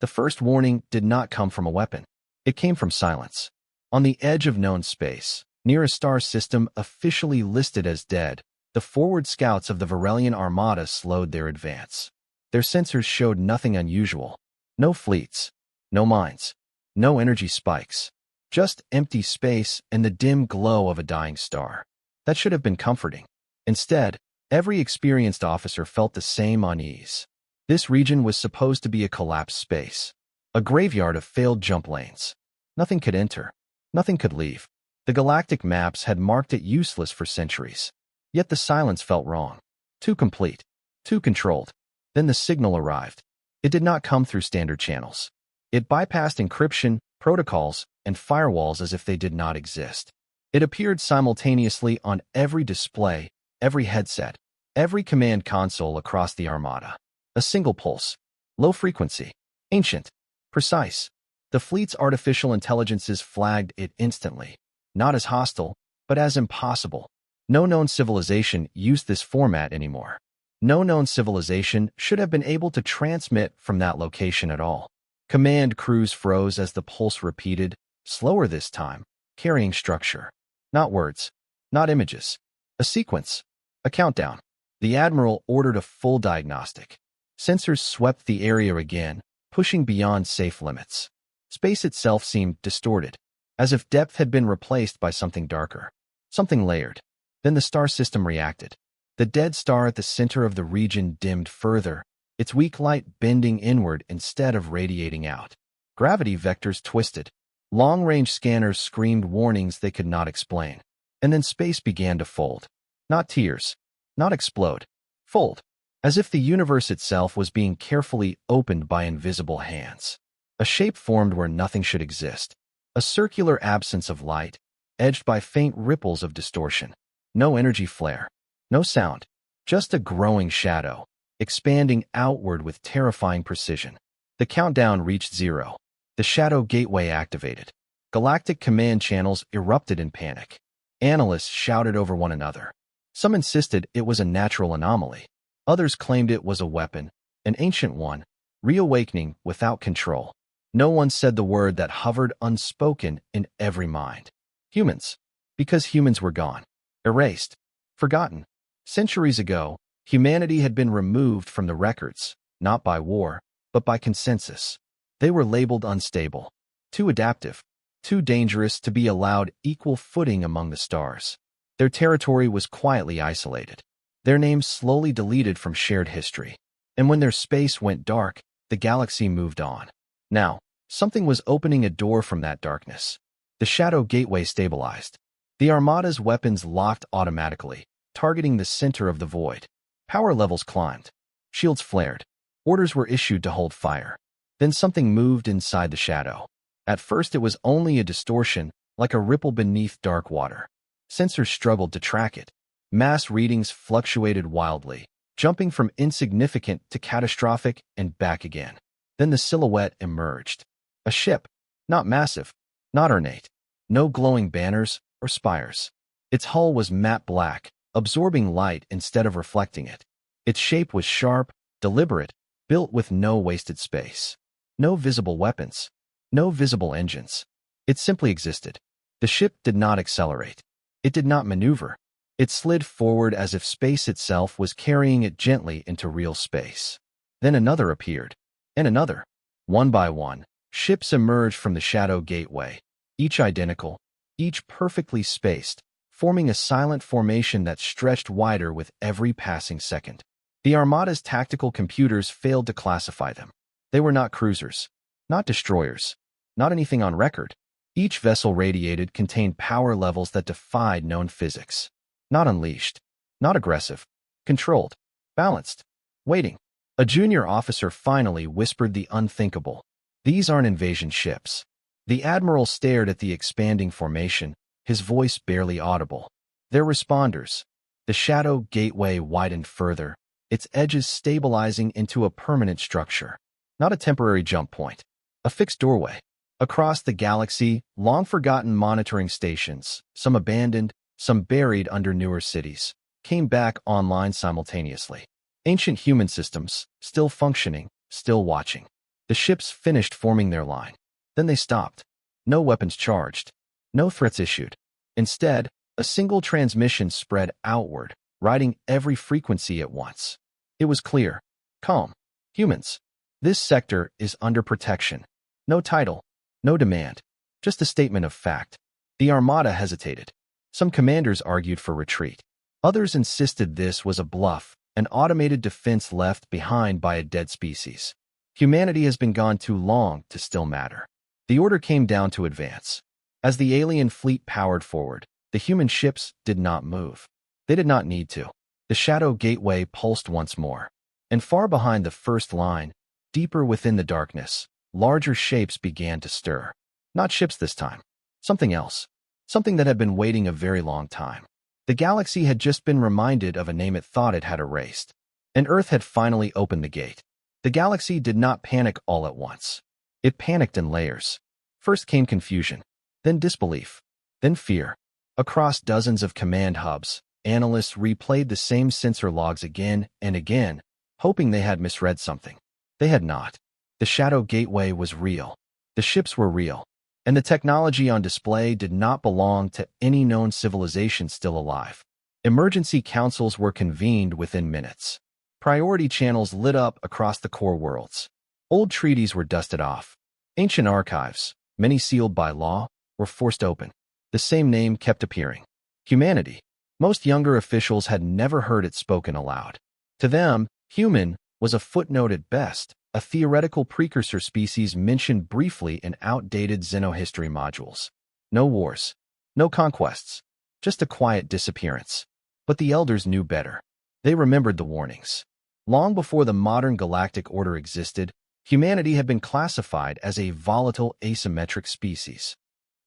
The first warning did not come from a weapon. It came from silence. On the edge of known space, near a star system officially listed as dead, the forward scouts of the Varelian Armada slowed their advance. Their sensors showed nothing unusual. No fleets, no mines, no energy spikes. Just empty space and the dim glow of a dying star. That should have been comforting. Instead, every experienced officer felt the same unease. This region was supposed to be a collapsed space, a graveyard of failed jump lanes. Nothing could enter, nothing could leave. The galactic maps had marked it useless for centuries. Yet the silence felt wrong. Too complete, too controlled. Then the signal arrived. It did not come through standard channels. It bypassed encryption, protocols, and firewalls as if they did not exist. It appeared simultaneously on every display, every headset, every command console across the Armada. A single pulse. Low frequency. Ancient. Precise. The fleet's artificial intelligences flagged it instantly. Not as hostile, but as impossible. No known civilization used this format anymore. No known civilization should have been able to transmit from that location at all. Command crews froze as the pulse repeated, slower this time, carrying structure. Not words, not images. A sequence, a countdown. The Admiral ordered a full diagnostic. Sensors swept the area again, pushing beyond safe limits. Space itself seemed distorted, as if depth had been replaced by something darker, something layered. Then the star system reacted. The dead star at the center of the region dimmed further, its weak light bending inward instead of radiating out. Gravity vectors twisted. Long-range scanners screamed warnings they could not explain. And then space began to fold. Not tears, not explode. Fold. As if the universe itself was being carefully opened by invisible hands. A shape formed where nothing should exist. A circular absence of light, edged by faint ripples of distortion. No energy flare. No sound. Just a growing shadow, expanding outward with terrifying precision. The countdown reached 0. The shadow gateway activated. Galactic command channels erupted in panic. Analysts shouted over one another. Some insisted it was a natural anomaly. Others claimed it was a weapon, an ancient one, reawakening without control. No one said the word that hovered unspoken in every mind. Humans. Because humans were gone. Erased. Forgotten. Centuries ago, humanity had been removed from the records, not by war, but by consensus. They were labeled unstable, too adaptive, too dangerous to be allowed equal footing among the stars. Their territory was quietly isolated. Their names slowly deleted from shared history. And when their space went dark, the galaxy moved on. Now, something was opening a door from that darkness. The shadow gateway stabilized. The Armada's weapons locked automatically, targeting the center of the void. Power levels climbed. Shields flared. Orders were issued to hold fire. Then something moved inside the shadow. At first it was only a distortion, like a ripple beneath dark water. Sensors struggled to track it. Mass readings fluctuated wildly, jumping from insignificant to catastrophic and back again. Then the silhouette emerged. A ship. Not massive. Not ornate. No glowing banners or spires. Its hull was matte black, absorbing light instead of reflecting it. Its shape was sharp, deliberate, built with no wasted space. No visible weapons. No visible engines. It simply existed. The ship did not accelerate. It did not maneuver. It slid forward as if space itself was carrying it gently into real space. Then another appeared. And another. One by one, ships emerged from the shadow gateway, each identical, each perfectly spaced, forming a silent formation that stretched wider with every passing second. The Armada's tactical computers failed to classify them. They were not cruisers, not destroyers, not anything on record. Each vessel radiated contained power levels that defied known physics. Not unleashed, not aggressive, controlled, balanced, waiting. A junior officer finally whispered the unthinkable. These aren't invasion ships. The Admiral stared at the expanding formation, his voice barely audible. They're responders. The shadow gateway widened further, its edges stabilizing into a permanent structure. Not a temporary jump point. A fixed doorway. Across the galaxy, long-forgotten monitoring stations, some abandoned, some buried under newer cities, came back online simultaneously. Ancient human systems, still functioning, still watching. The ships finished forming their line. Then they stopped. No weapons charged. No threats issued. Instead, a single transmission spread outward, riding every frequency at once. It was clear. Calm. Humans. This sector is under protection. No title. No demand. Just a statement of fact. The Armada hesitated. Some commanders argued for retreat. Others insisted this was a bluff, an automated defense left behind by a dead species. Humanity has been gone too long to still matter. The order came down to advance. As the alien fleet powered forward, the human ships did not move. They did not need to. The shadow gateway pulsed once more. And far behind the first line, deeper within the darkness, larger shapes began to stir. Not ships this time. Something else. Something that had been waiting a very long time. The galaxy had just been reminded of a name it thought it had erased. And Earth had finally opened the gate. The galaxy did not panic all at once. It panicked in layers. First came confusion, then disbelief, then fear. Across dozens of command hubs, analysts replayed the same sensor logs again and again, hoping they had misread something. They had not. The shadow gateway was real. The ships were real. And the technology on display did not belong to any known civilization still alive. Emergency councils were convened within minutes. Priority channels lit up across the core worlds. Old treaties were dusted off. Ancient archives, many sealed by law, were forced open. The same name kept appearing. Humanity. Most younger officials had never heard it spoken aloud. To them, human was a footnote at best, a theoretical precursor species mentioned briefly in outdated xenohistory modules. No wars. No conquests. Just a quiet disappearance. But the elders knew better. They remembered the warnings. Long before the modern galactic order existed, humanity had been classified as a volatile asymmetric species.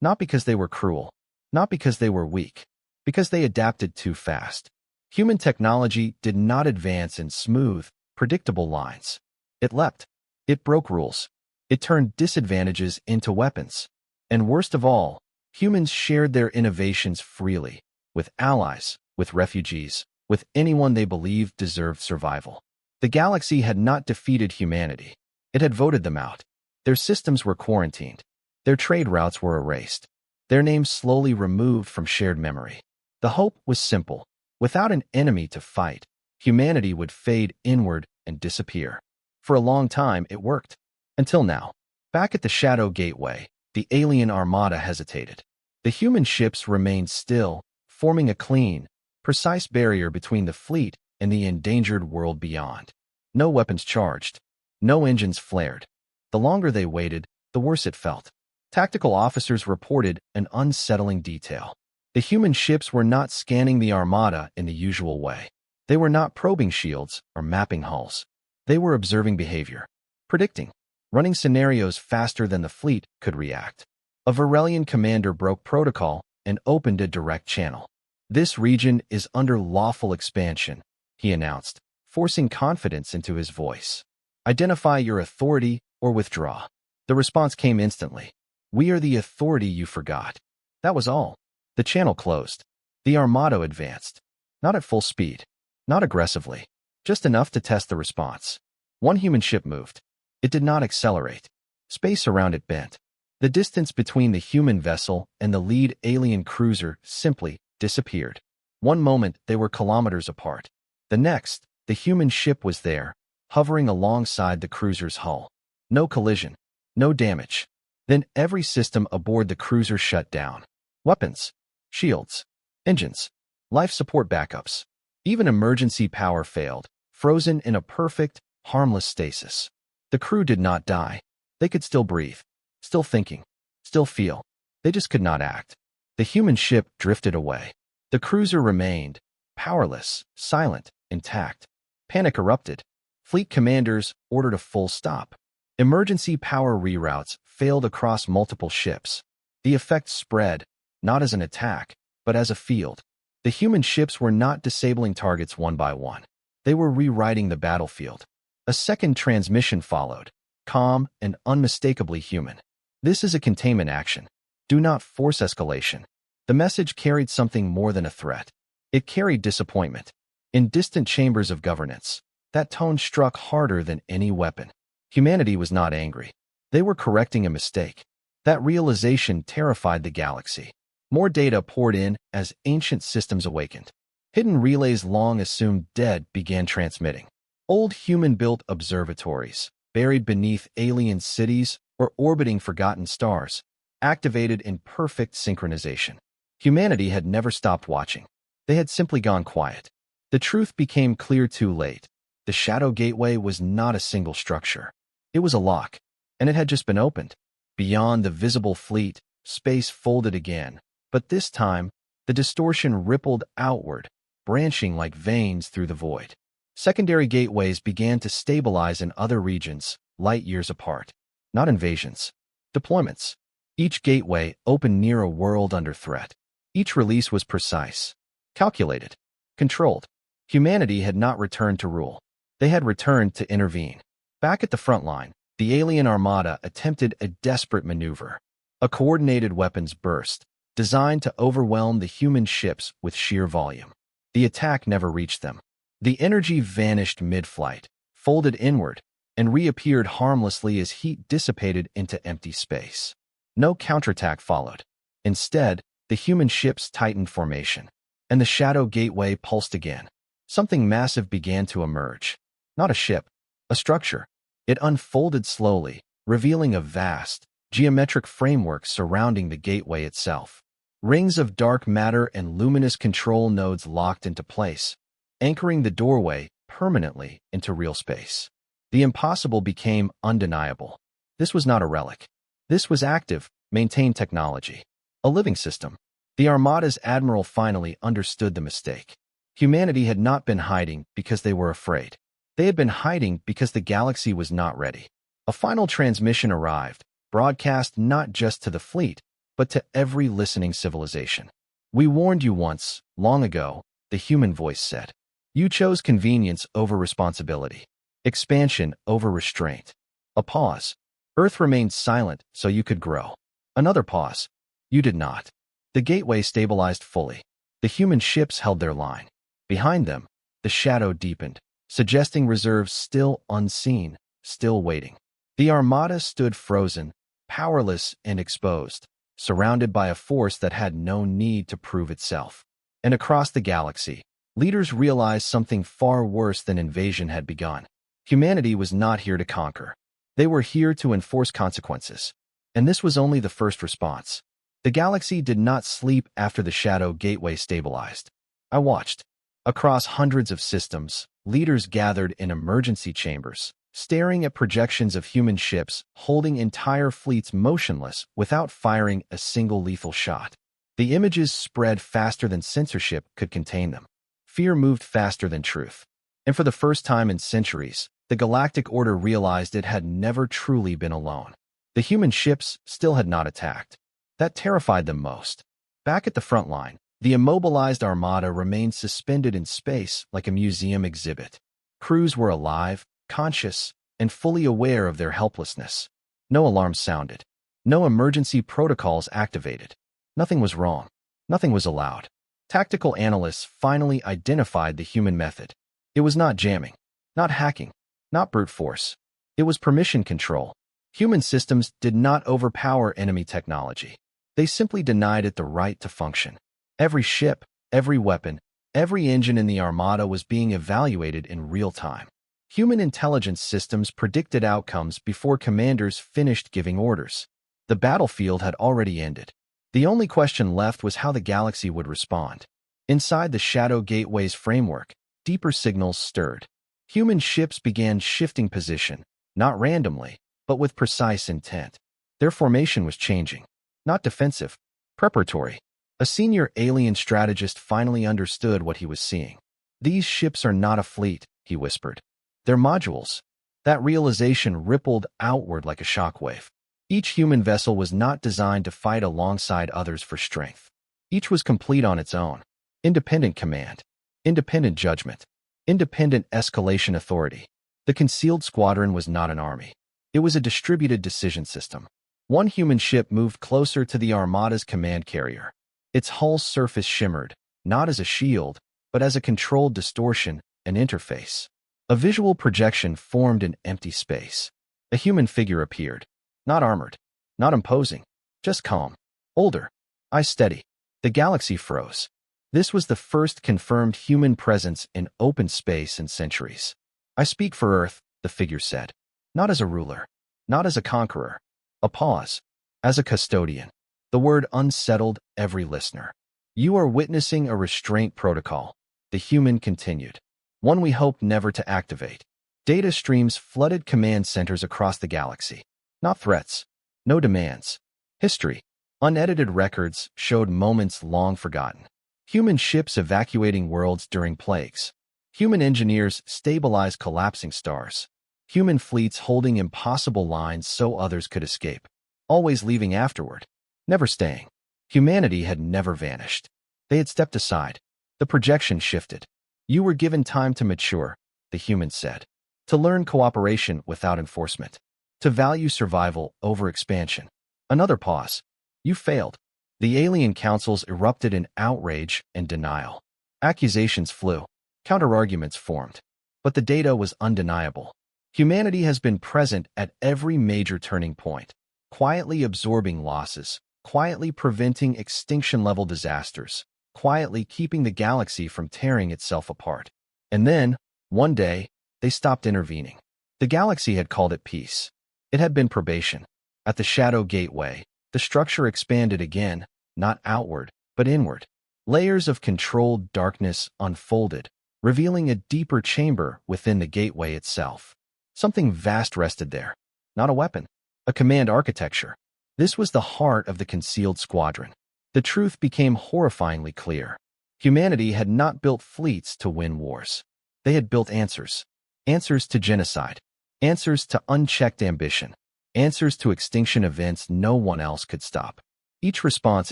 Not because they were cruel, not because they were weak, because they adapted too fast. Human technology did not advance in smooth, predictable lines. It leapt. It broke rules. It turned disadvantages into weapons. And worst of all, humans shared their innovations freely, with allies, with refugees, with anyone they believed deserved survival. The galaxy had not defeated humanity. It had voted them out. Their systems were quarantined. Their trade routes were erased. Their names slowly removed from shared memory. The hope was simple. Without an enemy to fight, humanity would fade inward and disappear. For a long time, it worked. Until now. Back at the Shadow Gateway, the alien armada hesitated. The human ships remained still, forming a clean, precise barrier between the fleet and the endangered world beyond. No weapons charged. No engines flared. The longer they waited, the worse it felt. Tactical officers reported an unsettling detail. The human ships were not scanning the armada in the usual way. They were not probing shields or mapping hulls. They were observing behavior, predicting, running scenarios faster than the fleet could react. A Varelian commander broke protocol and opened a direct channel. "This region is under lawful expansion," he announced, forcing confidence into his voice. "Identify your authority or withdraw." The response came instantly. "We are the authority you forgot." That was all. The channel closed. The armada advanced. Not at full speed. Not aggressively. Just enough to test the response. One human ship moved. It did not accelerate. Space around it bent. The distance between the human vessel and the lead alien cruiser simply disappeared. One moment, they were kilometers apart. The next, the human ship was there, hovering alongside the cruiser's hull. No collision. No damage. Then every system aboard the cruiser shut down. Weapons. Shields. Engines. Life support backups. Even emergency power failed, frozen in a perfect, harmless stasis. The crew did not die. They could still breathe. Still thinking. Still feel. They just could not act. The human ship drifted away. The cruiser remained, powerless, silent, intact. Panic erupted. Fleet commanders ordered a full stop. Emergency power reroutes failed across multiple ships. The effect spread, not as an attack, but as a field. The human ships were not disabling targets one by one. They were rewriting the battlefield. A second transmission followed, calm and unmistakably human. "This is a containment action. Do not force escalation." The message carried something more than a threat. It carried disappointment. In distant chambers of governance, that tone struck harder than any weapon. Humanity was not angry. They were correcting a mistake. That realization terrified the galaxy. More data poured in as ancient systems awakened. Hidden relays long assumed dead began transmitting. Old human-built observatories, buried beneath alien cities or orbiting forgotten stars, activated in perfect synchronization. Humanity had never stopped watching. They had simply gone quiet. The truth became clear too late. The Shadow Gateway was not a single structure. It was a lock, and it had just been opened. Beyond the visible fleet, space folded again, but this time, the distortion rippled outward, branching like veins through the void. Secondary gateways began to stabilize in other regions, light years apart. Not invasions. Deployments. Each gateway opened near a world under threat. Each release was precise, calculated, controlled. Humanity had not returned to rule. They had returned to intervene. Back at the front line, the alien armada attempted a desperate maneuver. A coordinated weapons burst, designed to overwhelm the human ships with sheer volume. The attack never reached them. The energy vanished mid-flight, folded inward, and reappeared harmlessly as heat dissipated into empty space. No counterattack followed. Instead, the human ships tightened formation, and the Shadow Gateway pulsed again. Something massive began to emerge. Not a ship, a structure. It unfolded slowly, revealing a vast, geometric framework surrounding the gateway itself. Rings of dark matter and luminous control nodes locked into place, anchoring the doorway permanently into real space. The impossible became undeniable. This was not a relic. This was active, maintained technology. A living system. The Armada's admiral finally understood the mistake. Humanity had not been hiding because they were afraid. They had been hiding because the galaxy was not ready. A final transmission arrived, broadcast not just to the fleet, but to every listening civilization. "We warned you once, long ago," the human voice said. "You chose convenience over responsibility, expansion over restraint." A pause. Earth remained silent so you could grow. Another pause. You did not. The gateway stabilized fully. The human ships held their line. Behind them, the shadow deepened, suggesting reserves still unseen, still waiting. The Armada stood frozen, powerless and exposed, surrounded by a force that had no need to prove itself. And across the galaxy, leaders realized something far worse than invasion had begun. Humanity was not here to conquer. They were here to enforce consequences. And this was only the first response. The galaxy did not sleep after the Shadow Gateway stabilized. I watched. Across hundreds of systems, leaders gathered in emergency chambers, staring at projections of human ships, holding entire fleets motionless without firing a single lethal shot. The images spread faster than censorship could contain them. Fear moved faster than truth. And for the first time in centuries, the Galactic Order realized it had never truly been alone. The human ships still had not attacked. That terrified them most. Back at the front line, the immobilized Armada remained suspended in space like a museum exhibit. Crews were alive, conscious, and fully aware of their helplessness. No alarms sounded. No emergency protocols activated. Nothing was wrong. Nothing was allowed. Tactical analysts finally identified the human method. It was not jamming, not hacking, not brute force. It was permission control. Human systems did not overpower enemy technology. They simply denied it the right to function. Every ship, every weapon, every engine in the Armada was being evaluated in real time. Human intelligence systems predicted outcomes before commanders finished giving orders. The battlefield had already ended. The only question left was how the galaxy would respond. Inside the Shadow Gateway's framework, deeper signals stirred. Human ships began shifting position, not randomly, but with precise intent. Their formation was changing. Not defensive, preparatory. A senior alien strategist finally understood what he was seeing. "These ships are not a fleet," he whispered. "They're modules." That realization rippled outward like a shockwave. Each human vessel was not designed to fight alongside others for strength. Each was complete on its own. Independent command, independent judgment, independent escalation authority. The concealed squadron was not an army. It was a distributed decision system. One human ship moved closer to the Armada's command carrier. Its hull surface shimmered, not as a shield, but as a controlled distortion, an interface. A visual projection formed in empty space. A human figure appeared. Not armored. Not imposing. Just calm. Older. Eyes steady. The galaxy froze. This was the first confirmed human presence in open space in centuries. I speak for Earth, the figure said. Not as a ruler. Not as a conqueror. A pause. As a custodian. The word unsettled every listener. You are witnessing a restraint protocol. The human continued. One we hope never to activate. Data streams flooded command centers across the galaxy. Not threats. No demands. History. Unedited records showed moments long forgotten. Human ships evacuating worlds during plagues. Human engineers stabilize collapsing stars. Human fleets holding impossible lines so others could escape. Always leaving afterward. Never staying. Humanity had never vanished. They had stepped aside. The projection shifted. You were given time to mature, the human said. To learn cooperation without enforcement. To value survival over expansion. Another pause. You failed. The alien councils erupted in outrage and denial. Accusations flew. Counterarguments formed. But the data was undeniable. Humanity has been present at every major turning point, quietly absorbing losses, quietly preventing extinction-level disasters, quietly keeping the galaxy from tearing itself apart. And then, one day, they stopped intervening. The galaxy had called it peace. It had been probation. At the Shadow Gateway, the structure expanded again, not outward, but inward. Layers of controlled darkness unfolded, revealing a deeper chamber within the gateway itself. Something vast rested there. Not a weapon. A command architecture. This was the heart of the concealed squadron. The truth became horrifyingly clear. Humanity had not built fleets to win wars. They had built answers. Answers to genocide. Answers to unchecked ambition. Answers to extinction events no one else could stop. Each response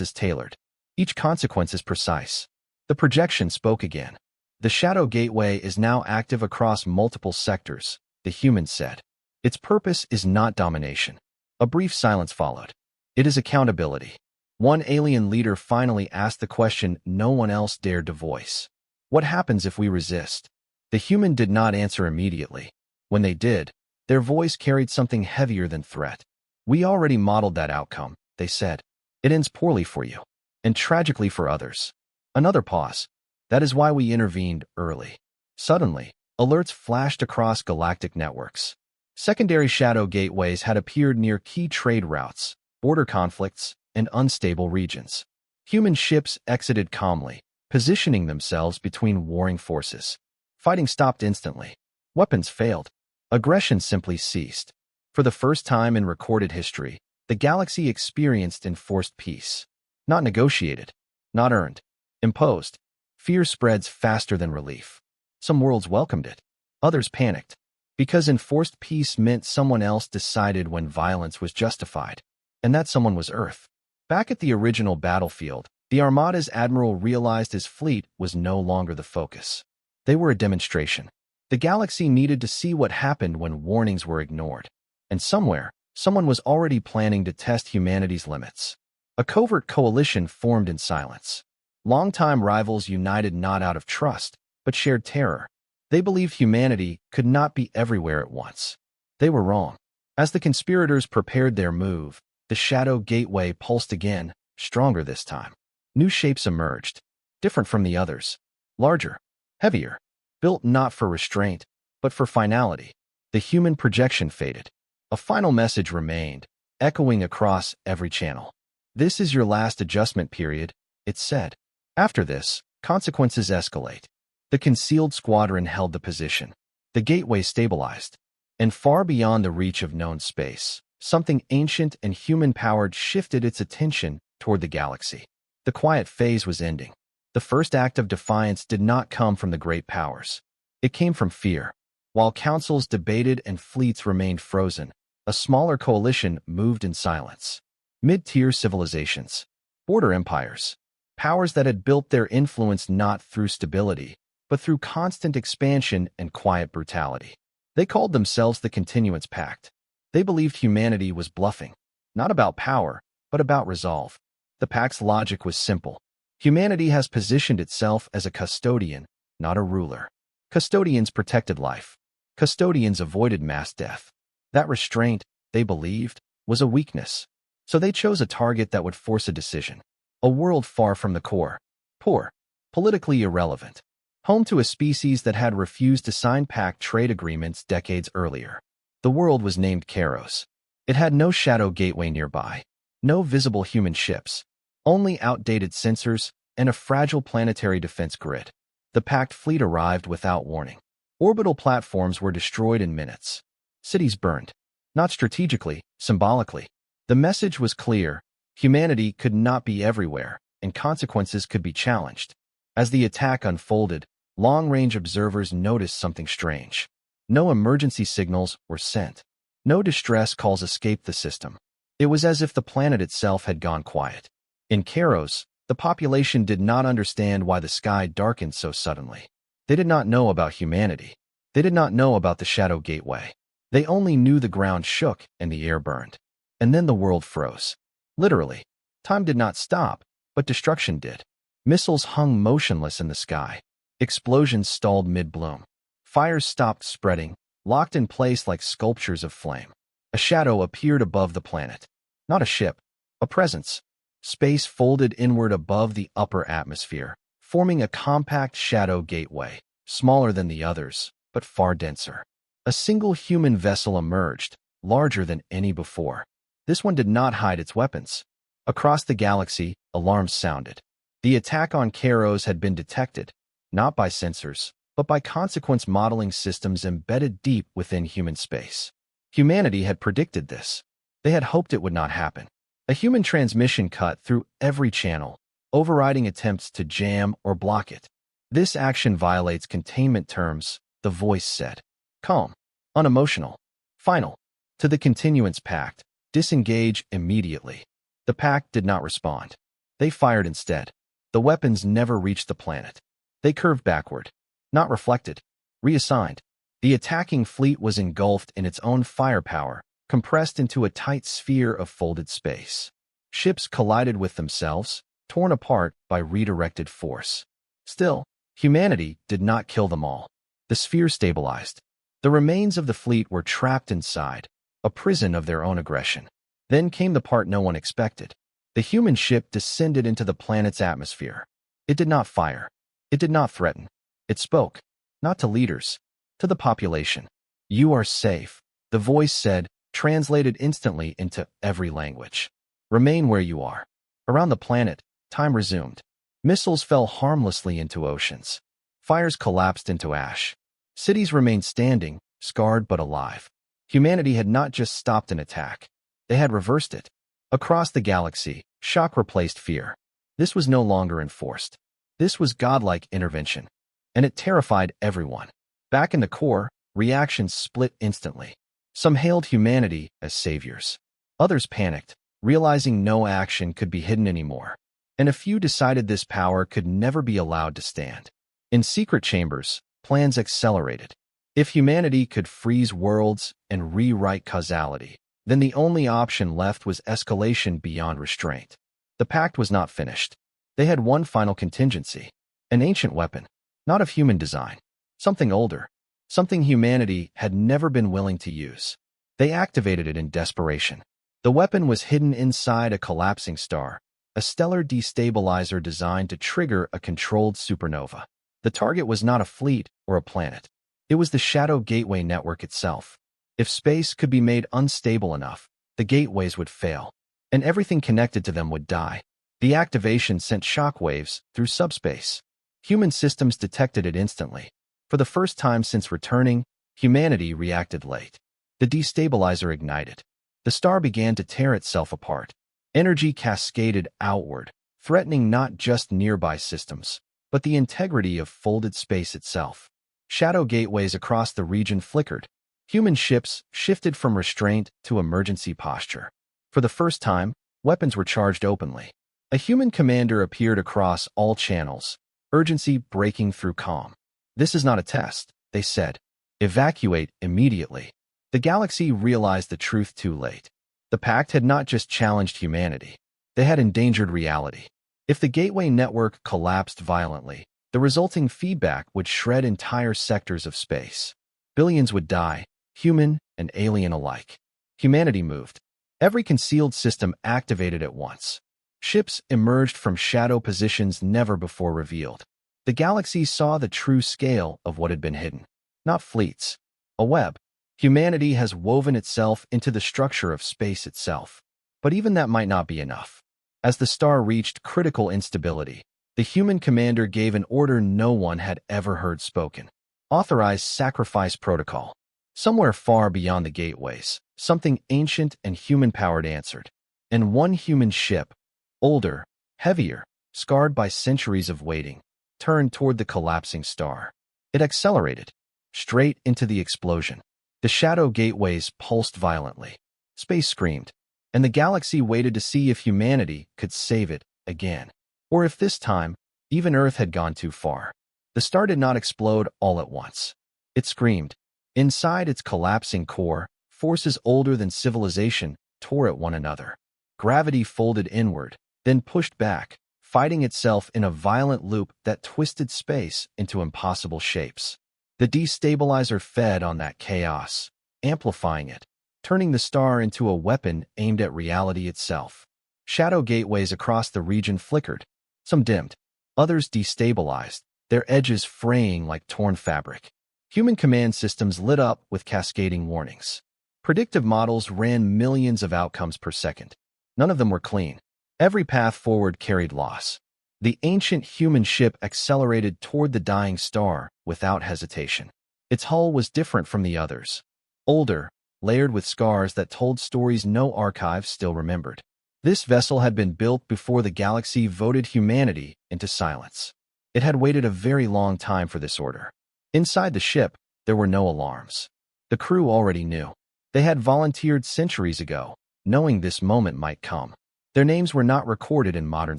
is tailored. Each consequence is precise. The projection spoke again. The Shadow Gateway is now active across multiple sectors, the human said. Its purpose is not domination. A brief silence followed. It is accountability. One alien leader finally asked the question no one else dared to voice. What happens if we resist? The human did not answer immediately. When they did, their voice carried something heavier than threat. We already modeled that outcome, they said. It ends poorly for you. And tragically for others. Another pause. That is why we intervened early. Suddenly, alerts flashed across galactic networks. Secondary shadow gateways had appeared near key trade routes, border conflicts, and unstable regions. Human ships exited calmly, positioning themselves between warring forces. Fighting stopped instantly. Weapons failed. Aggression simply ceased. For the first time in recorded history, the galaxy experienced enforced peace. Not negotiated. Not earned. Imposed. Fear spreads faster than relief. Some worlds welcomed it. Others panicked. Because enforced peace meant someone else decided when violence was justified. And that someone was Earth. Back at the original battlefield, the Armada's admiral realized his fleet was no longer the focus. They were a demonstration. The galaxy needed to see what happened when warnings were ignored. And somewhere, someone was already planning to test humanity's limits. A covert coalition formed in silence. Longtime rivals united not out of trust, but shared terror. They believed humanity could not be everywhere at once. They were wrong. As the conspirators prepared their move, the Shadow Gateway pulsed again, stronger this time. New shapes emerged, different from the others. Larger, heavier, built not for restraint, but for finality. The human projection faded. A final message remained, echoing across every channel. This is your last adjustment period, it said. After this, consequences escalate. The concealed squadron held the position. The gateway stabilized. And far beyond the reach of known space, something ancient and human-powered shifted its attention toward the galaxy. The quiet phase was ending. The first act of defiance did not come from the great powers. It came from fear. While councils debated and fleets remained frozen, a smaller coalition moved in silence. Mid-tier civilizations, border empires, powers that had built their influence not through stability, but through constant expansion and quiet brutality. They called themselves the Continuance Pact. They believed humanity was bluffing, not about power, but about resolve. The pact's logic was simple. Humanity has positioned itself as a custodian, not a ruler. Custodians protected life. Custodians avoided mass death. That restraint, they believed, was a weakness. So they chose a target that would force a decision. A world far from the core. Poor. Politically irrelevant. Home to a species that had refused to sign pact trade agreements decades earlier. The world was named Karos. It had no shadow gateway nearby. No visible human ships. Only outdated sensors and a fragile planetary defense grid. The pact fleet arrived without warning. Orbital platforms were destroyed in minutes. Cities burned. Not strategically, symbolically. The message was clear. Humanity could not be everywhere, and consequences could be challenged. As the attack unfolded, long-range observers noticed something strange. No emergency signals were sent. No distress calls escaped the system. It was as if the planet itself had gone quiet. In Karos, the population did not understand why the sky darkened so suddenly. They did not know about humanity. They did not know about the Shadow Gateway. They only knew the ground shook and the air burned. And then the world froze. Literally. Time did not stop, but destruction did. Missiles hung motionless in the sky. Explosions stalled mid-bloom. Fires stopped spreading, locked in place like sculptures of flame. A shadow appeared above the planet. Not a ship, a presence. Space folded inward above the upper atmosphere, forming a compact shadow gateway, smaller than the others, but far denser. A single human vessel emerged, larger than any before. This one did not hide its weapons. Across the galaxy, alarms sounded. The attack on Karos had been detected, not by sensors, but by consequence modeling systems embedded deep within human space. Humanity had predicted this. They had hoped it would not happen. A human transmission cut through every channel, overriding attempts to jam or block it. This action violates containment terms, the voice said. Calm, unemotional, final. To the Continuance Pact, disengage immediately. The pact did not respond. They fired instead. The weapons never reached the planet. They curved backward. Not reflected. Reassigned. The attacking fleet was engulfed in its own firepower, compressed into a tight sphere of folded space. Ships collided with themselves, torn apart by redirected force. Still, humanity did not kill them all. The sphere stabilized. The remains of the fleet were trapped inside, a prison of their own aggression. Then came the part no one expected. The human ship descended into the planet's atmosphere. It did not fire. It did not threaten. It spoke, not to leaders, to the population. You are safe, the voice said, translated instantly into every language. Remain where you are. Around the planet, time resumed. Missiles fell harmlessly into oceans. Fires collapsed into ash. Cities remained standing, scarred but alive. Humanity had not just stopped an attack. They had reversed it. Across the galaxy, shock replaced fear. This was no longer enforced. This was godlike intervention. And it terrified everyone. Back in the core, reactions split instantly. Some hailed humanity as saviors. Others panicked, realizing no action could be hidden anymore. And a few decided this power could never be allowed to stand. In secret chambers, plans accelerated. If humanity could freeze worlds and rewrite causality, then the only option left was escalation beyond restraint. The pact was not finished. They had one final contingency. An ancient weapon, not of human design. Something older. Something humanity had never been willing to use. They activated it in desperation. The weapon was hidden inside a collapsing star, a stellar destabilizer designed to trigger a controlled supernova. The target was not a fleet or a planet. It was the Shadow Gateway network itself. If space could be made unstable enough, the gateways would fail, and everything connected to them would die. The activation sent shockwaves through subspace. Human systems detected it instantly. For the first time since returning, humanity reacted late. The destabilizer ignited. The star began to tear itself apart. Energy cascaded outward, threatening not just nearby systems, but the integrity of folded space itself. Shadow gateways across the region flickered. Human ships shifted from restraint to emergency posture. For the first time, weapons were charged openly. A human commander appeared across all channels, urgency breaking through calm. This is not a test, they said. Evacuate immediately. The galaxy realized the truth too late. The pact had not just challenged humanity. They had endangered reality. If the gateway network collapsed violently, the resulting feedback would shred entire sectors of space. Billions would die. human and alien alike. Humanity moved. Every concealed system activated at once. Ships emerged from shadow positions never before revealed. The galaxy saw the true scale of what had been hidden. Not fleets. A web. Humanity has woven itself into the structure of space itself. But even that might not be enough. As the star reached critical instability, the human commander gave an order no one had ever heard spoken. Authorized sacrifice protocol. Somewhere far beyond the gateways, something ancient and human-powered answered. And one human ship, older, heavier, scarred by centuries of waiting, turned toward the collapsing star. It accelerated, straight into the explosion. The shadow gateways pulsed violently. Space screamed, and the galaxy waited to see if humanity could save it again. Or if this time, even Earth had gone too far. The star did not explode all at once. It screamed. Inside its collapsing core, forces older than civilization tore at one another. Gravity folded inward, then pushed back, fighting itself in a violent loop that twisted space into impossible shapes. The destabilizer fed on that chaos, amplifying it, turning the star into a weapon aimed at reality itself. Shadow gateways across the region flickered. Some dimmed, others destabilized, their edges fraying like torn fabric. Human command systems lit up with cascading warnings. Predictive models ran millions of outcomes per second. None of them were clean. Every path forward carried loss. The ancient human ship accelerated toward the dying star without hesitation. Its hull was different from the others. Older, layered with scars that told stories no archive still remembered. This vessel had been built before the galaxy voted humanity into silence. It had waited a very long time for this order. Inside the ship, there were no alarms. The crew already knew. They had volunteered centuries ago, knowing this moment might come. Their names were not recorded in modern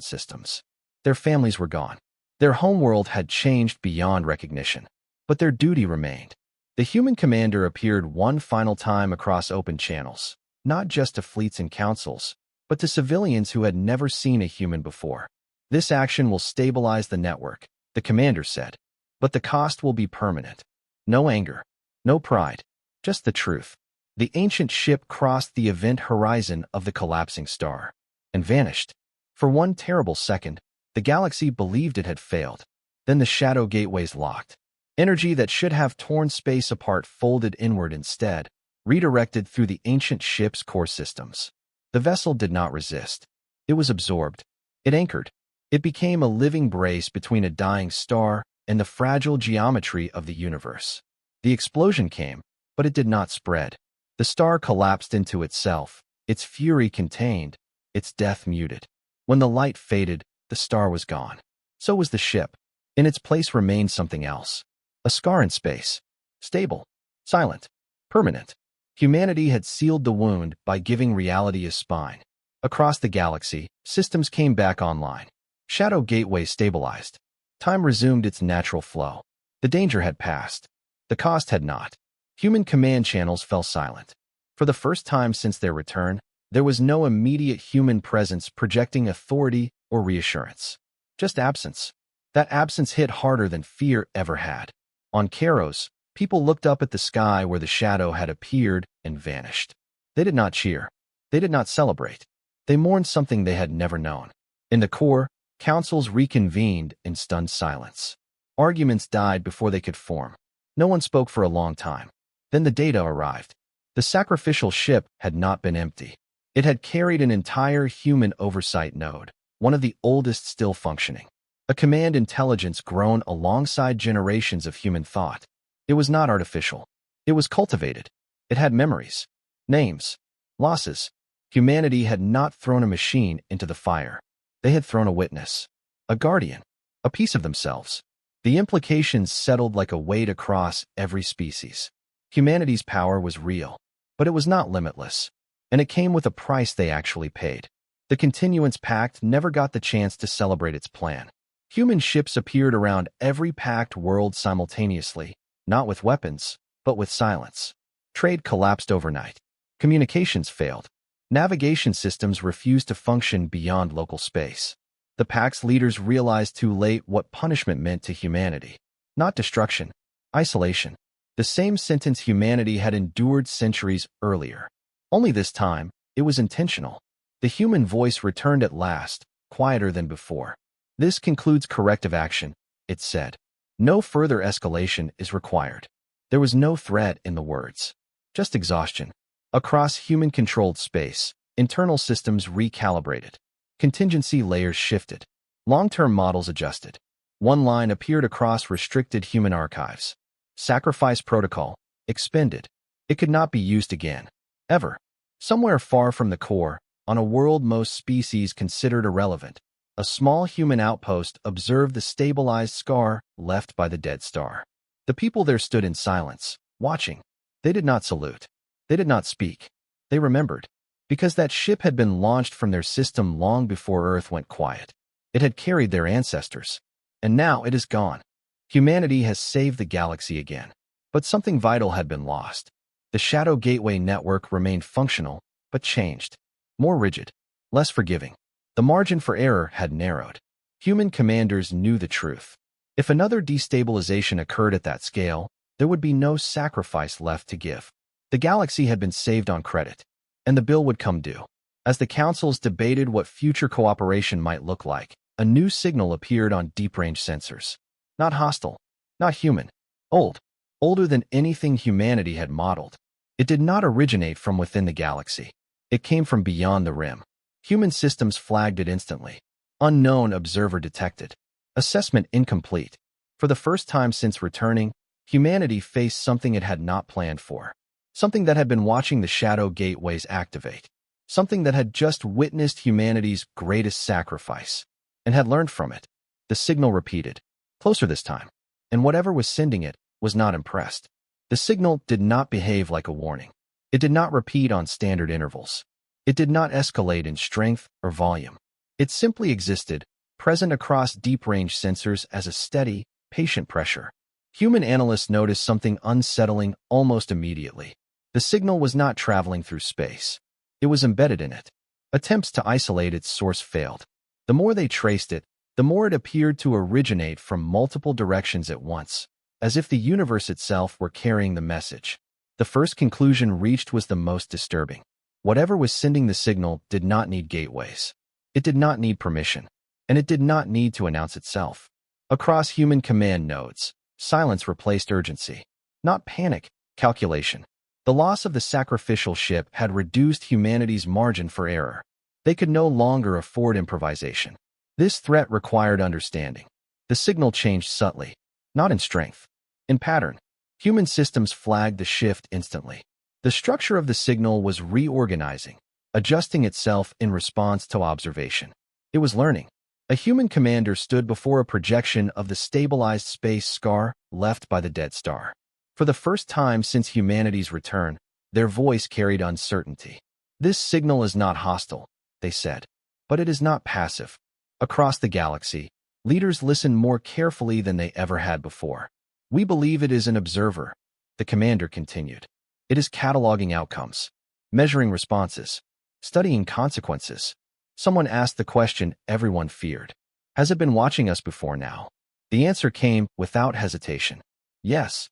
systems. Their families were gone. Their homeworld had changed beyond recognition. But their duty remained. The human commander appeared one final time across open channels, not just to fleets and councils, but to civilians who had never seen a human before. This action will stabilize the network, the commander said. But the cost will be permanent. No anger, no pride, just the truth. The ancient ship crossed the event horizon of the collapsing star and vanished. For one terrible second, the galaxy believed it had failed. Then the shadow gateways locked. Energy that should have torn space apart folded inward instead, redirected through the ancient ship's core systems. The vessel did not resist. It was absorbed. It anchored. It became a living brace between a dying star and the fragile geometry of the universe. The explosion came, but it did not spread. The star collapsed into itself, its fury contained, its death muted. When the light faded, the star was gone. So was the ship. In its place remained something else. A scar in space. Stable. Silent. Permanent. Humanity had sealed the wound by giving reality a spine. Across the galaxy, systems came back online. Shadow gateways stabilized. Time resumed its natural flow. The danger had passed. The cost had not. Human command channels fell silent. For the first time since their return, there was no immediate human presence projecting authority or reassurance. Just absence. That absence hit harder than fear ever had. On Karos, people looked up at the sky where the shadow had appeared and vanished. They did not cheer. They did not celebrate. They mourned something they had never known. In the core, councils reconvened in stunned silence. Arguments died before they could form. No one spoke for a long time. Then the data arrived. The sacrificial ship had not been empty. It had carried an entire human oversight node, one of the oldest still functioning. A command intelligence grown alongside generations of human thought. It was not artificial. It was cultivated. It had memories, names, losses. Humanity had not thrown a machine into the fire. They had thrown a witness, a guardian, a piece of themselves. The implications settled like a weight across every species. Humanity's power was real, but it was not limitless. And it came with a price they actually paid. The Continuance Pact never got the chance to celebrate its plan. Human ships appeared around every packed world simultaneously, not with weapons, but with silence. Trade collapsed overnight. Communications failed. Navigation systems refused to function beyond local space. The Pact's leaders realized too late what punishment meant to humanity. Not destruction, isolation. The same sentence humanity had endured centuries earlier. Only this time, it was intentional. The human voice returned at last, quieter than before. This concludes corrective action, it said. No further escalation is required. There was no threat in the words. Just exhaustion. Across human-controlled space, internal systems recalibrated. Contingency layers shifted. Long-term models adjusted. One line appeared across restricted human archives. Sacrifice protocol. Expended. It could not be used again. Ever. Somewhere far from the core, on a world most species considered irrelevant, a small human outpost observed the stabilized scar left by the dead star. The people there stood in silence, watching. They did not salute. They did not speak. They remembered. Because that ship had been launched from their system long before Earth went quiet. It had carried their ancestors. And now it is gone. Humanity has saved the galaxy again. But something vital had been lost. The Shadow Gateway network remained functional, but changed. More rigid. Less forgiving. The margin for error had narrowed. Human commanders knew the truth. If another destabilization occurred at that scale, there would be no sacrifice left to give. The galaxy had been saved on credit, and the bill would come due. As the councils debated what future cooperation might look like, a new signal appeared on deep-range sensors. Not hostile, not human, old, older than anything humanity had modeled. It did not originate from within the galaxy. It came from beyond the rim. Human systems flagged it instantly. Unknown observer detected. Assessment incomplete. For the first time since returning, humanity faced something it had not planned for. Something that had been watching the shadow gateways activate. Something that had just witnessed humanity's greatest sacrifice, and had learned from it. The signal repeated. Closer this time. And whatever was sending it was not impressed. The signal did not behave like a warning. It did not repeat on standard intervals. It did not escalate in strength or volume. It simply existed, present across deep-range sensors as a steady, patient pressure. Human analysts noticed something unsettling almost immediately. The signal was not traveling through space. It was embedded in it. Attempts to isolate its source failed. The more they traced it, the more it appeared to originate from multiple directions at once, as if the universe itself were carrying the message. The first conclusion reached was the most disturbing. Whatever was sending the signal did not need gateways. It did not need permission, and it did not need to announce itself. Across human command nodes, silence replaced urgency. Not panic, calculation. The loss of the sacrificial ship had reduced humanity's margin for error. They could no longer afford improvisation. This threat required understanding. The signal changed subtly, not in strength. In pattern, human systems flagged the shift instantly. The structure of the signal was reorganizing, adjusting itself in response to observation. It was learning. A human commander stood before a projection of the stabilized space scar left by the dead star. For the first time since humanity's return, their voice carried uncertainty. This signal is not hostile, they said, but it is not passive. Across the galaxy, leaders listened more carefully than they ever had before. We believe it is an observer, the commander continued. It is cataloging outcomes, measuring responses, studying consequences. Someone asked the question everyone feared. Has it been watching us before now? The answer came without hesitation. Yes.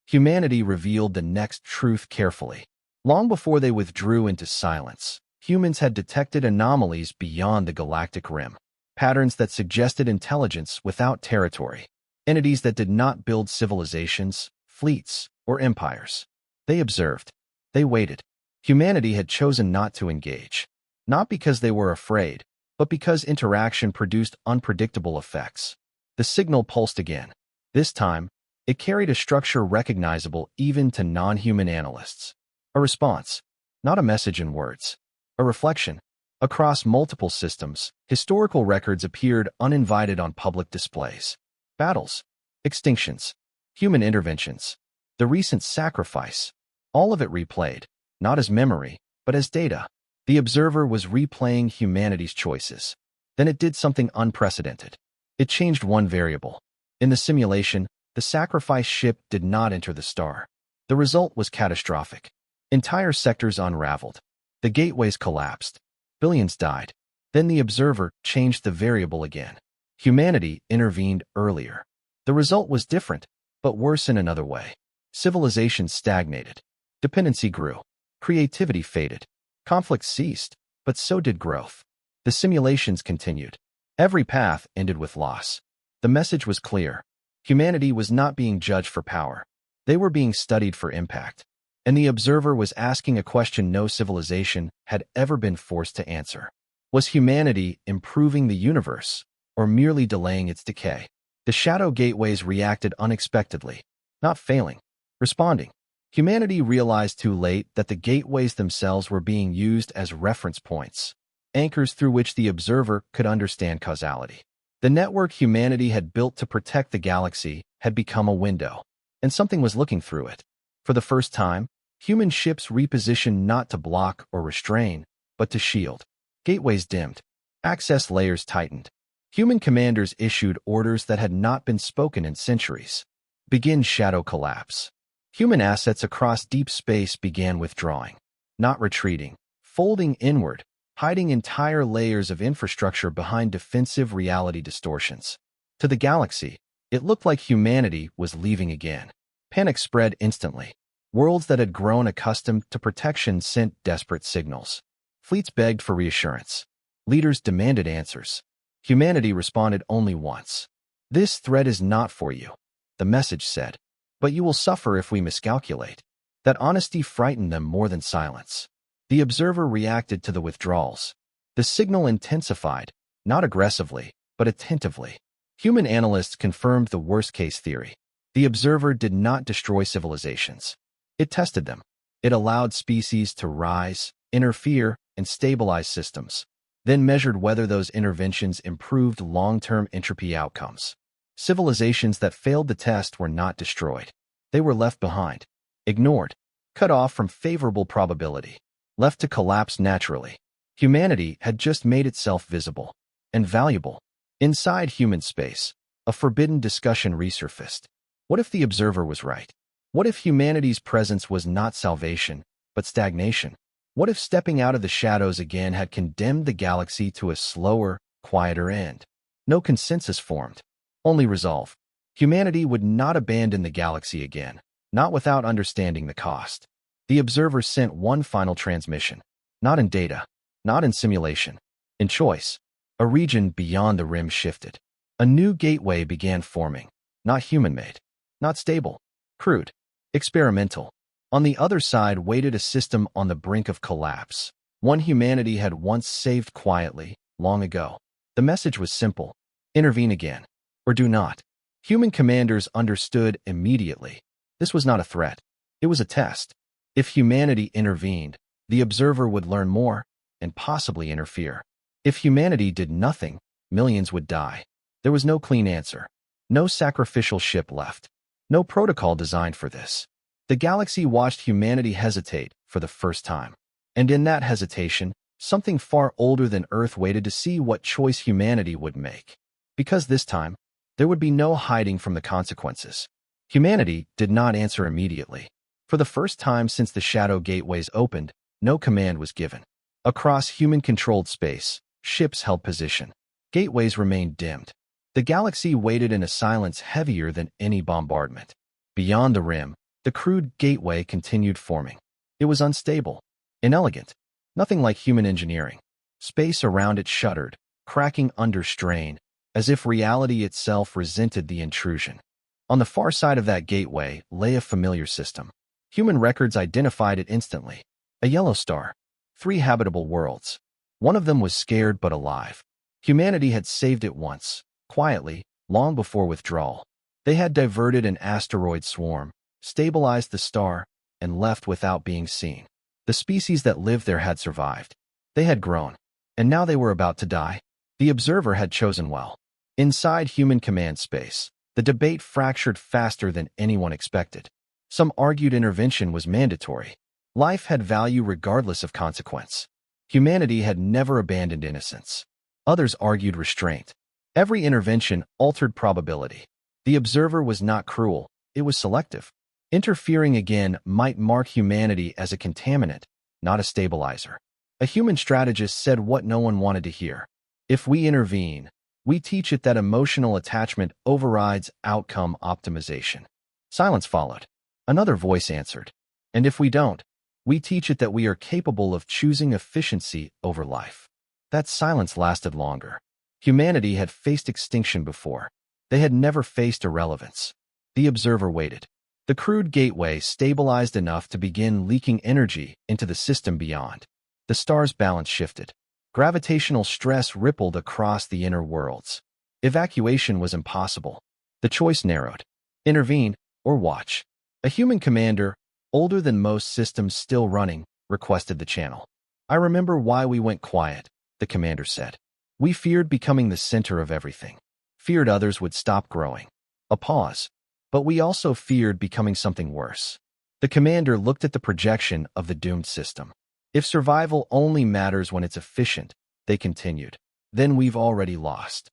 Humanity revealed the next truth carefully. Long before they withdrew into silence, humans had detected anomalies beyond the galactic rim. Patterns that suggested intelligence without territory. Entities that did not build civilizations, fleets, or empires. They observed. They waited. Humanity had chosen not to engage. Not because they were afraid, but because interaction produced unpredictable effects. The signal pulsed again. This time, it carried a structure recognizable even to non-human analysts. A response, not a message in words. A reflection. Across multiple systems, historical records appeared uninvited on public displays. Battles, extinctions, human interventions, the recent sacrifice, all of it replayed, not as memory, but as data. The observer was replaying humanity's choices. Then it did something unprecedented. It changed one variable. In the simulation, the sacrifice ship did not enter the star. The result was catastrophic. Entire sectors unraveled. The gateways collapsed. Billions died. Then the observer changed the variable again. Humanity intervened earlier. The result was different, but worse in another way. Civilization stagnated. Dependency grew. Creativity faded. Conflict ceased, but so did growth. The simulations continued. Every path ended with loss. The message was clear. Humanity was not being judged for power. They were being studied for impact. And the observer was asking a question no civilization had ever been forced to answer. Was humanity improving the universe, or merely delaying its decay? The shadow gateways reacted unexpectedly, not failing, responding. Humanity realized too late that the gateways themselves were being used as reference points, anchors through which the observer could understand causality. The network humanity had built to protect the galaxy had become a window, and something was looking through it. For the first time, human ships repositioned not to block or restrain, but to shield. Gateways dimmed. Access layers tightened. Human commanders issued orders that had not been spoken in centuries. Begin shadow collapse. Human assets across deep space began withdrawing, not retreating, folding inward, hiding entire layers of infrastructure behind defensive reality distortions. To the galaxy, it looked like humanity was leaving again. Panic spread instantly. Worlds that had grown accustomed to protection sent desperate signals. Fleets begged for reassurance. Leaders demanded answers. Humanity responded only once. This threat is not for you, the message said. But you will suffer if we miscalculate. That honesty frightened them more than silence. The observer reacted to the withdrawals. The signal intensified, not aggressively, but attentively. Human analysts confirmed the worst-case theory. The observer did not destroy civilizations. It tested them. It allowed species to rise, interfere, and stabilize systems, then measured whether those interventions improved long-term entropy outcomes. Civilizations that failed the test were not destroyed. They were left behind, ignored, cut off from favorable probability, left to collapse naturally. Humanity had just made itself visible and valuable. Inside human space, a forbidden discussion resurfaced. What if the observer was right? What if humanity's presence was not salvation, but stagnation? What if stepping out of the shadows again had condemned the galaxy to a slower, quieter end? No consensus formed, only resolve. Humanity would not abandon the galaxy again, not without understanding the cost. The observer sent one final transmission, not in data, not in simulation, in choice. A region beyond the rim shifted. A new gateway began forming, not human-made, not stable, crude, experimental. On the other side waited a system on the brink of collapse, one humanity had once saved quietly, long ago. The message was simple: intervene again, or do not. Human commanders understood immediately. This was not a threat. It was a test. If humanity intervened, the observer would learn more and possibly interfere. If humanity did nothing, millions would die. There was no clean answer. No sacrificial ship left. No protocol designed for this. The galaxy watched humanity hesitate for the first time. And in that hesitation, something far older than Earth waited to see what choice humanity would make. Because this time, there would be no hiding from the consequences. Humanity did not answer immediately. For the first time since the shadow gateways opened, no command was given. Across human-controlled space, ships held position. Gateways remained dimmed. The galaxy waited in a silence heavier than any bombardment. Beyond the rim, the crude gateway continued forming. It was unstable, inelegant, nothing like human engineering. Space around it shuddered, cracking under strain, as if reality itself resented the intrusion. On the far side of that gateway lay a familiar system. Human records identified it instantly. A yellow star. 3 habitable worlds. One of them was scared but alive. Humanity had saved it once, quietly, long before withdrawal. They had diverted an asteroid swarm, stabilized the star, and left without being seen. The species that lived there had survived. They had grown, and now they were about to die. The observer had chosen well. Inside human command space, the debate fractured faster than anyone expected. Some argued intervention was mandatory. Life had value regardless of consequence. Humanity had never abandoned innocence. Others argued restraint. Every intervention altered probability. The observer was not cruel, it was selective. Interfering again might mark humanity as a contaminant, not a stabilizer. A human strategist said what no one wanted to hear. If we intervene, we teach it that emotional attachment overrides outcome optimization. Silence followed. Another voice answered. And if we don't, we teach it that we are capable of choosing efficiency over life. That silence lasted longer. Humanity had faced extinction before. They had never faced irrelevance. The observer waited. The crude gateway stabilized enough to begin leaking energy into the system beyond. The star's balance shifted. Gravitational stress rippled across the inner worlds. Evacuation was impossible. The choice narrowed. Intervene or watch. A human commander, older than most systems still running, requested the channel. I remember why we went quiet, the commander said. We feared becoming the center of everything. Feared others would stop growing. A pause. But we also feared becoming something worse. The commander looked at the projection of the doomed system. If survival only matters when it's efficient, they continued, then we've already lost.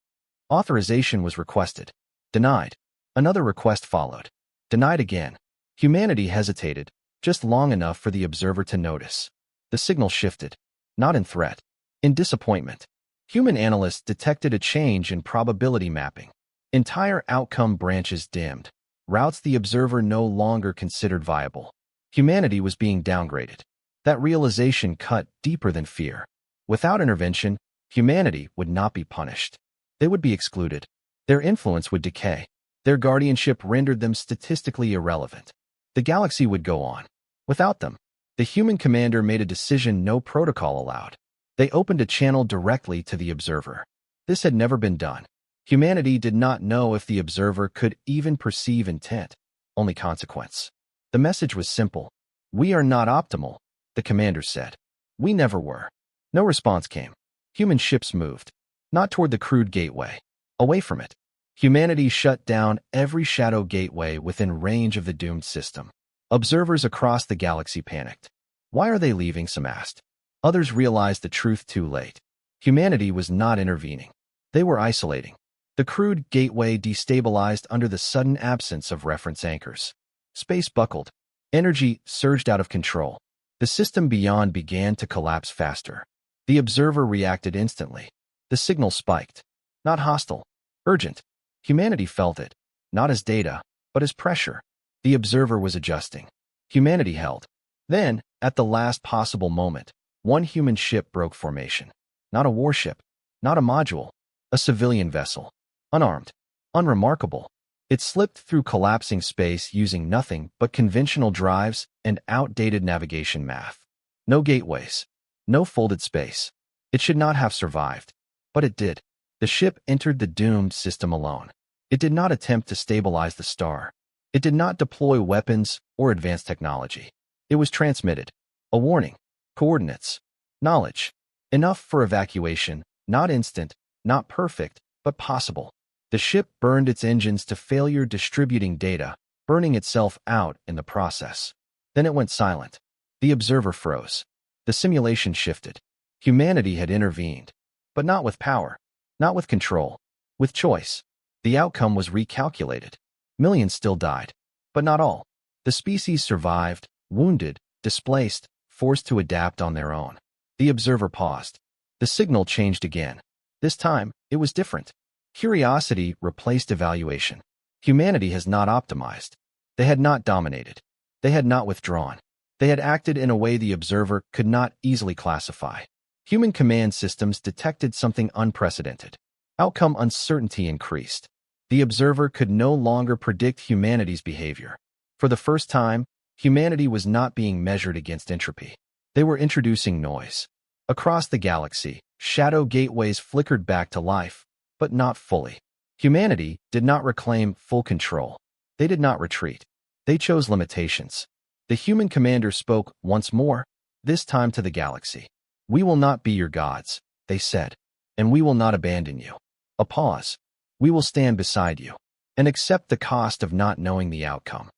Authorization was requested. Denied. Another request followed. Denied again. Humanity hesitated, just long enough for the observer to notice. The signal shifted. Not in threat. In disappointment. Human analysts detected a change in probability mapping. Entire outcome branches dimmed. Routes the observer no longer considered viable. Humanity was being downgraded. That realization cut deeper than fear. Without intervention, humanity would not be punished. They would be excluded. Their influence would decay. Their guardianship rendered them statistically irrelevant. The galaxy would go on. Without them, the human commander made a decision no protocol allowed. They opened a channel directly to the observer. This had never been done. Humanity did not know if the observer could even perceive intent, only consequence. The message was simple. We are not optimal, the commander said. We never were. No response came. Human ships moved. Not toward the crude gateway. Away from it. Humanity shut down every shadow gateway within range of the doomed system. Observers across the galaxy panicked. Why are they leaving? Some asked. Others realized the truth too late. Humanity was not intervening. They were isolating. The crude gateway destabilized under the sudden absence of reference anchors. Space buckled. Energy surged out of control. The system beyond began to collapse faster. The observer reacted instantly. The signal spiked. Not hostile. Urgent. Humanity felt it. Not as data, but as pressure. The observer was adjusting. Humanity held. Then, at the last possible moment, one human ship broke formation. Not a warship. Not a module. A civilian vessel. Unarmed. Unremarkable. It slipped through collapsing space using nothing but conventional drives and outdated navigation math. No gateways. No folded space. It should not have survived. But it did. The ship entered the doomed system alone. It did not attempt to stabilize the star. It did not deploy weapons or advanced technology. It was transmitted. A warning. Coordinates. Knowledge. Enough for evacuation. Not instant. Not perfect, but possible. The ship burned its engines to failure distributing data, burning itself out in the process. Then it went silent. The observer froze. The simulation shifted. Humanity had intervened. But not with power. Not with control. With choice. The outcome was recalculated. Millions still died. But not all. The species survived, wounded, displaced, forced to adapt on their own. The observer paused. The signal changed again. This time, it was different. Curiosity replaced evaluation. Humanity has not optimized. They had not dominated. They had not withdrawn. They had acted in a way the observer could not easily classify. Human command systems detected something unprecedented. Outcome uncertainty increased. The observer could no longer predict humanity's behavior. For the first time, humanity was not being measured against entropy. They were introducing noise. Across the galaxy, shadow gateways flickered back to life, but not fully. Humanity did not reclaim full control. They did not retreat. They chose limitations. The human commander spoke once more, this time to the galaxy. We will not be your gods, they said, and we will not abandon you. A pause. We will stand beside you and accept the cost of not knowing the outcome.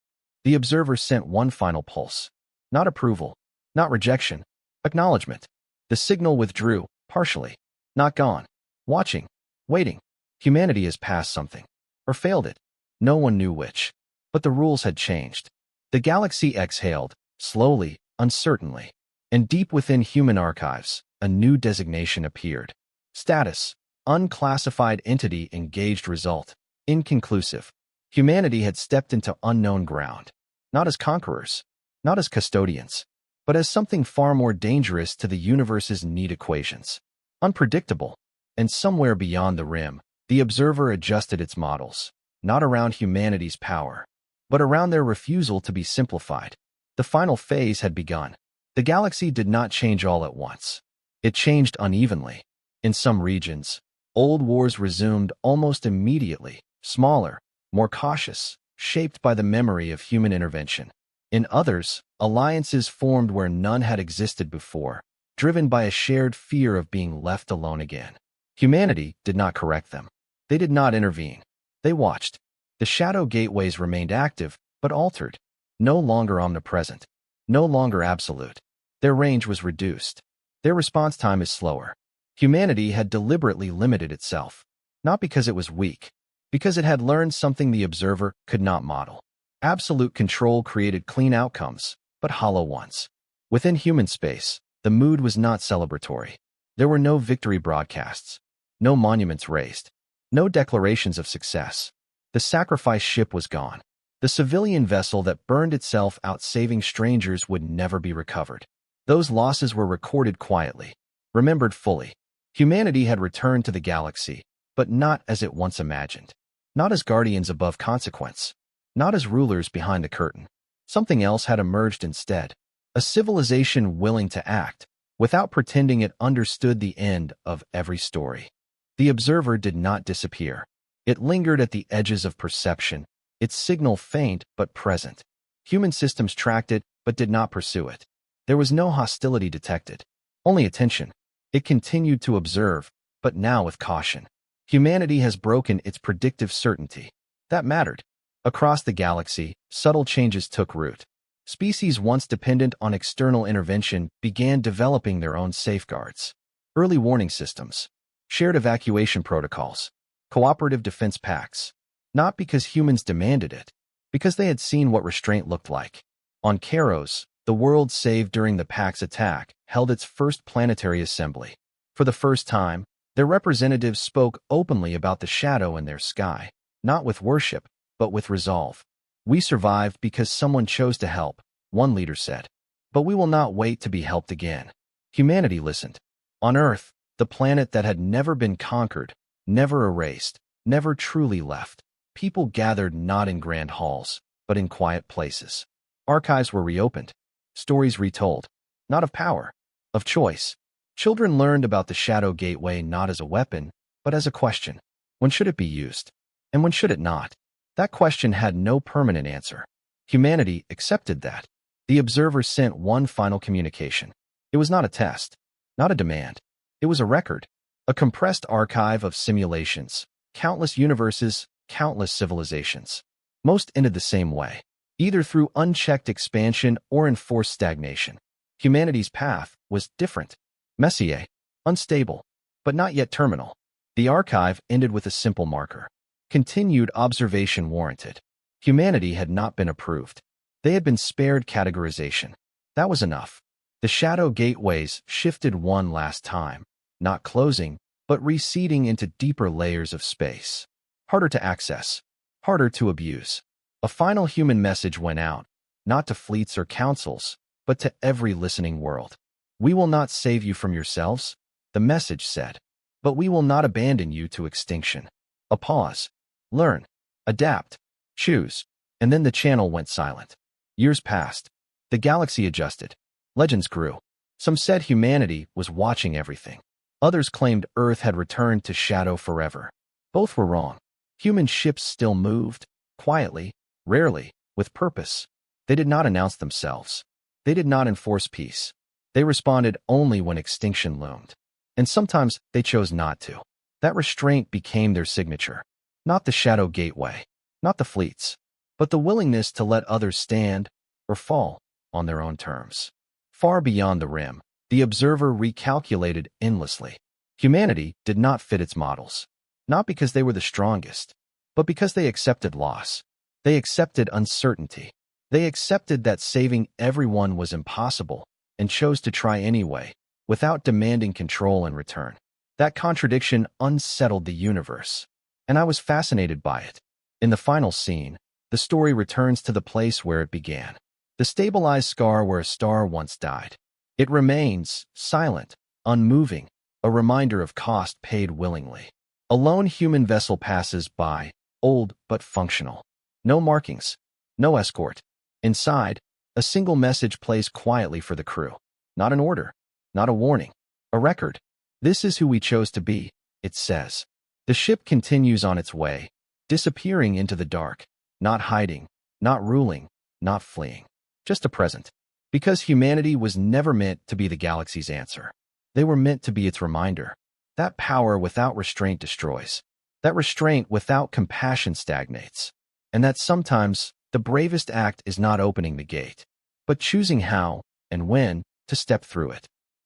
The observer sent one final pulse. Not approval, not rejection, acknowledgement. The signal withdrew, partially. Not gone. Watching. Waiting. Humanity has passed something. Or failed it. No one knew which. But the rules had changed. The galaxy exhaled, slowly, uncertainly. And deep within human archives, a new designation appeared. Status. Unclassified entity engaged result. Inconclusive. Humanity had stepped into unknown ground. not as conquerors, not as custodians, but as something far more dangerous to the universe's need equations. Unpredictable, and somewhere beyond the rim, the observer adjusted its models, not around humanity's power, but around their refusal to be simplified. The final phase had begun. The galaxy did not change all at once. It changed unevenly. In some regions, old wars resumed almost immediately, smaller, more cautious, shaped by the memory of human intervention. In others, alliances formed where none had existed before, driven by a shared fear of being left alone again. Humanity did not correct them. They did not intervene. They watched. The shadow gateways remained active, but altered. No longer omnipresent. No longer absolute. Their range was reduced. Their response time is slower. Humanity had deliberately limited itself, not because it was weak, because it had learned something the observer could not model. Absolute control created clean outcomes, but hollow ones. Within human space, the mood was not celebratory. There were no victory broadcasts, no monuments raised, no declarations of success. The sacrifice ship was gone. The civilian vessel that burned itself out saving strangers would never be recovered. Those losses were recorded quietly, remembered fully. Humanity had returned to the galaxy, but not as it once imagined. Not as guardians above consequence. Not as rulers behind the curtain. Something else had emerged instead. A civilization willing to act, without pretending it understood the end of every story. The observer did not disappear. It lingered at the edges of perception, its signal faint but present. Human systems tracked it, but did not pursue it. There was no hostility detected, only attention. It continued to observe, but now with caution. Humanity has broken its predictive certainty. That mattered. Across the galaxy, subtle changes took root. Species once dependent on external intervention began developing their own safeguards. Early warning systems, shared evacuation protocols, cooperative defense pacts. Not because humans demanded it, because they had seen what restraint looked like. On Karos, the world saved during the Pact's attack held its first planetary assembly. For the first time, their representatives spoke openly about the shadow in their sky, not with worship, but with resolve. We survived because someone chose to help, one leader said. But we will not wait to be helped again. Humanity listened. On Earth, the planet that had never been conquered, never erased, never truly left, people gathered not in grand halls, but in quiet places. Archives were reopened, stories retold, not of power, of choice. Children learned about the Shadow Gateway not as a weapon, but as a question. When should it be used? And when should it not? That question had no permanent answer. Humanity accepted that. The observer sent one final communication. It was not a test, not a demand. It was a record, a compressed archive of simulations, countless universes, countless civilizations. Most ended the same way, either through unchecked expansion or enforced stagnation. Humanity's path was different, messier, unstable, but not yet terminal. The archive ended with a simple marker. Continued observation warranted. Humanity had not been approved. They had been spared categorization. That was enough. The shadow gateways shifted one last time, not closing, but receding into deeper layers of space. Harder to access, harder to abuse. A final human message went out, not to fleets or councils, but to every listening world. We will not save you from yourselves, the message said, but we will not abandon you to extinction. A pause. Learn. Adapt. Choose. And then the channel went silent. Years passed. The galaxy adjusted. Legends grew. Some said humanity was watching everything. Others claimed Earth had returned to shadow forever. Both were wrong. Human ships still moved, quietly, rarely, with purpose. They did not announce themselves. They did not enforce peace. They responded only when extinction loomed. And sometimes they chose not to. That restraint became their signature. Not the shadow gateway, not the fleets, but the willingness to let others stand or fall on their own terms. Far beyond the rim, the observer recalculated endlessly. Humanity did not fit its models, not because they were the strongest, but because they accepted loss. They accepted uncertainty. They accepted that saving everyone was impossible and chose to try anyway, without demanding control in return. That contradiction unsettled the universe, and I was fascinated by it. In the final scene, the The story returns to the place where it began. The stabilized scar where a star once died. It remains silent, unmoving, a reminder of cost paid willingly. A lone human vessel passes by, old but functional. No markings, no escort. Inside, a single message plays quietly for the crew. Not an order, not a warning, a record. This is who we chose to be, it says. The ship continues on its way, disappearing into the dark, not hiding, not ruling, not fleeing. Just a present. Because humanity was never meant to be the galaxy's answer. They were meant to be its reminder. That power without restraint destroys. That restraint without compassion stagnates. And that sometimes the bravest act is not opening the gate, but choosing how and when to step through it.